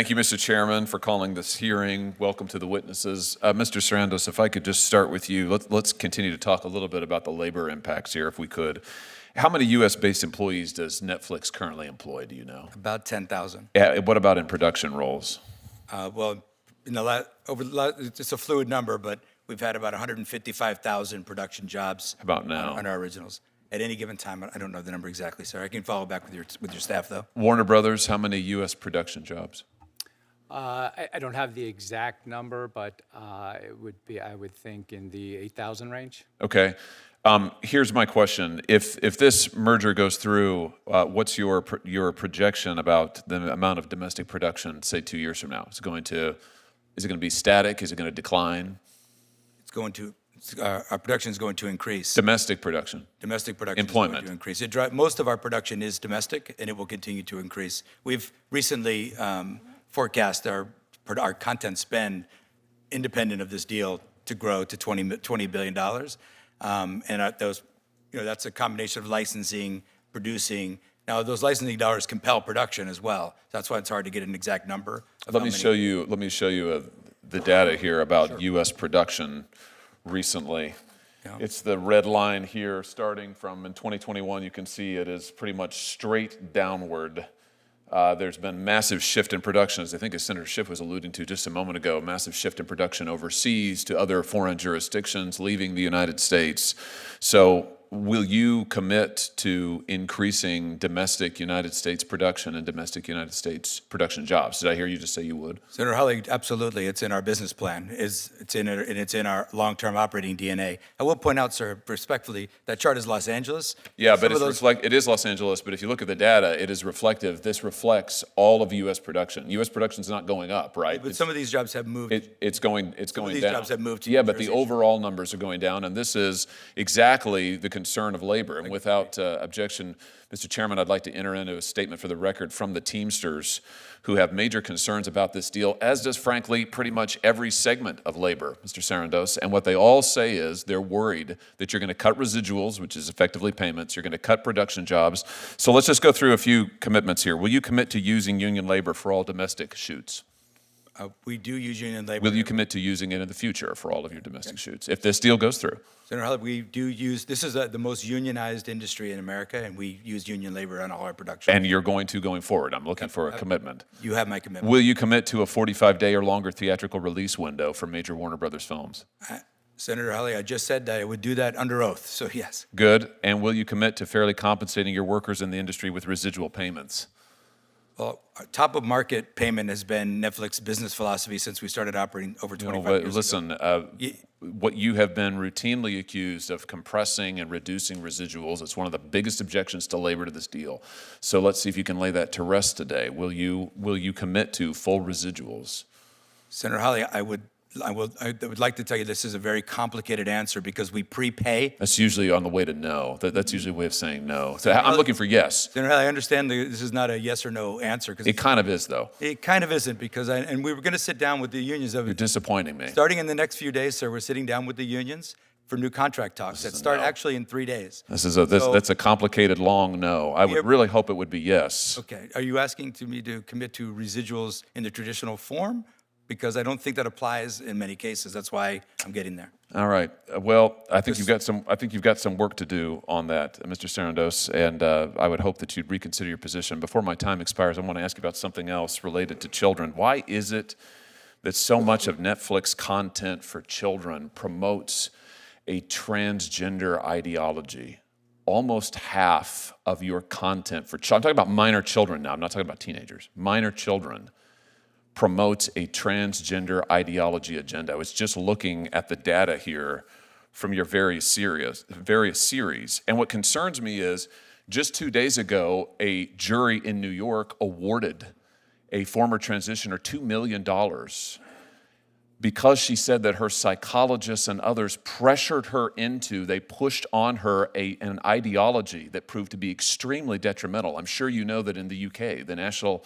Thank you, Mr. Chairman, for calling this hearing. Welcome to the witnesses. Mr. Sarandos, if I could just start with you, let's continue to talk a little bit about the labor impacts here, if we could. How many U.S.-based employees does Netflix currently employ, do you know? About 10,000. What about in production roles? Well, it's a fluid number, but we've had about 155,000 production jobs. How about now? On our originals. At any given time, I don't know the number exactly, sir. I can follow back with your staff, though. Warner Brothers, how many U.S. production jobs? I don't have the exact number, but it would be, I would think, in the 8,000 range. Okay. Here's my question. If this merger goes through, what's your projection about the amount of domestic production, say 2 years from now? Is it going to be static? Is it going to decline? It's going to. Our production is going to increase. Domestic production. Domestic production Employment. is going to increase. Most of our production is domestic, and it will continue to increase. We've recently forecast our content spend, independent of this deal, to grow to $20 billion. And that's a combination of licensing, producing. Now, those licensing dollars compel production as well. That's why it's hard to get an exact number. Let me show you the data here about Sure. U.S. production recently. Yeah. It's the red line here, starting from in 2021. You can see it is pretty much straight downward. There's been massive shift in production, as I think as Senator Schiff was alluding to just a moment ago, massive shift in production overseas to other foreign jurisdictions, leaving the United States. So will you commit to increasing domestic United States production and domestic United States production jobs? Did I hear you just say you would? Senator Hawley, absolutely. It's in our business plan. It's in our long-term operating DNA. I will point out, sir, respectfully, that chart is Los Angeles. Yeah, but it is Los Angeles, but if you look at the data, it is reflective. This reflects all of U.S. production. U.S. production is not going up, right? But some of these jobs have moved. It's going Some of these down. jobs have moved to Yeah, New but the Jersey. overall numbers are going down, and this is exactly the concern of labor. And without objection, Mr. Chairman, I'd like to enter into a statement for the record from the Teamsters, who have major concerns about this deal, as does, frankly, pretty much every segment of labor, Mr. Sarandos. And what they all say is they're worried that you're going to cut residuals, which is effectively payments. You're going to cut production jobs. So let's just go through a few commitments here. Will you commit to using union labor for all domestic shoots? We do use union labor. Will you commit to using it in the future for all of your domestic shoots, if this deal goes through? Senator Hawley, we do use, this is the most unionized industry in America, and we use union labor on all our production. And you're going forward. I'm looking for a commitment. You have my commitment. Will you commit to a 45-day or longer theatrical release window for major Warner Brothers films? Senator Hawley, I just said that I would do that under oath, so yes. Good. And will you commit to fairly compensating your workers in the industry with residual payments? Well, top of market payment has been Netflix's business philosophy since we started operating over 25 years listen, ago. what you have been routinely accused of compressing and reducing residuals, it's one of the biggest objections to labor to this deal. So let's see if you can lay that to rest today. Will you commit to full residuals? Senator Hawley, I would like to tell you this is a very complicated answer because we prepay. That's usually on the way to no. That's usually a way of saying no. So I'm looking for yes. Senator Hawley, I understand this is not a yes or no answer. It kind of is, though. It kind of isn't because and we were going to sit down with the unions. You're disappointing me. Starting in the next few days, sir, we're sitting down with the unions for new contract talks that start actually in 3 days. That's a complicated, long no. I would really hope it would be yes. Okay. Are you asking me to commit to residuals in the traditional form? Because I don't think that applies in many cases. That's why I'm getting there. All right. Well, I think you've got some work to do on that, Mr. Sarandos, and I would hope that you'd reconsider your position. Before my time expires, I want to ask you about something else related to children. Why is it that so much of Netflix content for children promotes a transgender ideology? Almost half of your content for children, I'm talking about minor children now, I'm not talking about teenagers, minor children, promotes a transgender ideology agenda. I was just looking at the data here from your various series. And what concerns me is, just 2 days ago, a jury in New York awarded a former transitioner $2 million because she said that her psychologists and others pressured her into, they pushed on her an ideology that proved to be extremely detrimental. I'm sure you know that in the UK, the National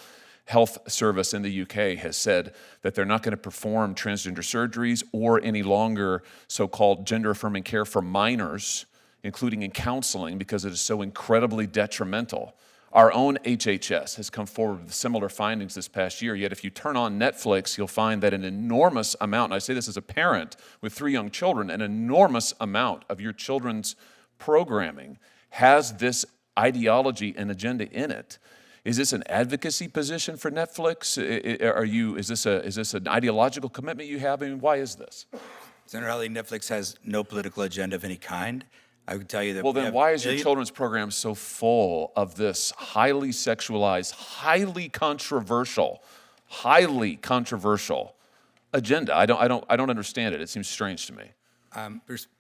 Health Service in the UK has said that they're not going to perform transgender surgeries or any longer so-called gender-affirming care for minors, including in counseling, because it is so incredibly detrimental. Our own HHS has come forward with similar findings this past year, yet if you turn on Netflix, you'll find that an enormous amount, and I say this as a parent with 3 young children, an enormous amount of your children's programming has this ideology and agenda in it. Is this an advocacy position for Netflix? Is this an ideological commitment you have? I mean, why is this? Senator Hawley, Netflix has no political agenda of any kind. I would tell you that. Well, then why is your children's program so full of this highly sexualized, highly controversial agenda? I don't understand it. It seems strange to me.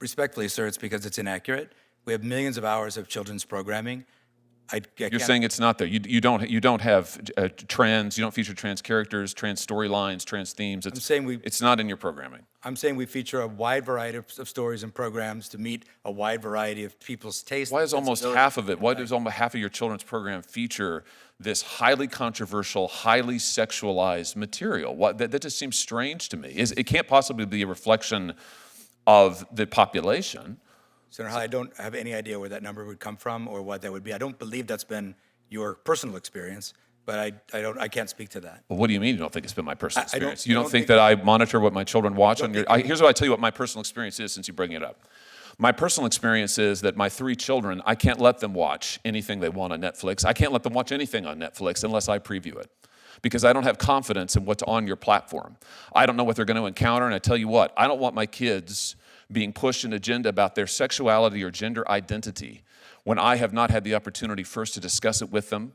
Respectfully, sir, it's because it's inaccurate. We have millions of hours of children's programming. You're saying it's not there. You don't have trans. You don't feature trans characters, trans storylines, trans themes. It's not in your programming. I'm saying we feature a wide variety of stories and programs to meet a wide variety of people's tastes. Why is almost half of it? Why does almost half of your children's program feature this highly controversial, highly sexualized material? That just seems strange to me. It can't possibly be a reflection of the population. Senator Hawley, I don't have any idea where that number would come from or what that would be. I don't believe that's been your personal experience, but I can't speak to that. Well, what do you mean you don't think it's been my personal experience? You don't think that I monitor what my children watch on your... Here's what I tell you what my personal experience is since you bring it up. My personal experience is that my 3 children, I can't let them watch anything they want on Netflix. I can't let them watch anything on Netflix unless I preview it, because I don't have confidence in what's on your platform. I don't know what they're going to encounter, and I tell you what, I don't want my kids being pushed an agenda about their sexuality or gender identity when I have not had the opportunity first to discuss it with them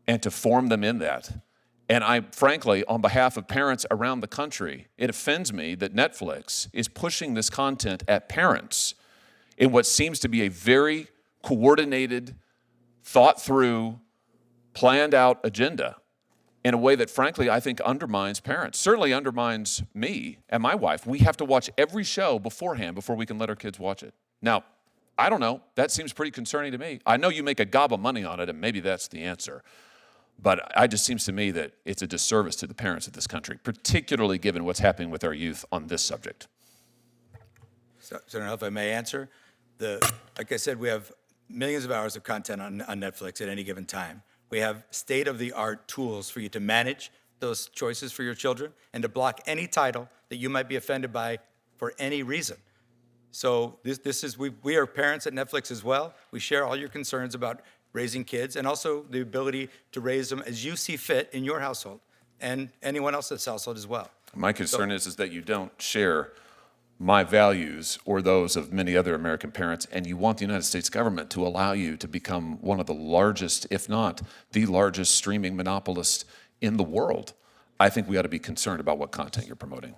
and to form them in that. And I, frankly, on behalf of parents around the country, it offends me that Netflix is pushing this content at parents in what seems to be a very coordinated, thought-through, planned-out agenda in a way that, frankly, I think undermines parents, certainly undermines me and my wife. We have to watch every show beforehand before we can let our kids watch it. Now, I don't know. That seems pretty concerning to me. I know you make a gob of money on it, and maybe that's the answer. But it just seems to me that it's a disservice to the parents of this country, particularly given what's happening with our youth on this subject. Senator, if I may answer, like I said, we have millions of hours of content on Netflix at any given time. We have state-of-the-art tools for you to manage those choices for your children and to block any title that you might be offended by for any reason. So we are parents at Netflix as well. We share all your concerns about raising kids and also the ability to raise them as you see fit in your household and anyone else's household as well. My concern is that you don't share my values or those of many other American parents, and you want the United States government to allow you to become one of the largest, if not the largest, streaming monopolist in the world. I think we ought to be concerned about what content you're promoting.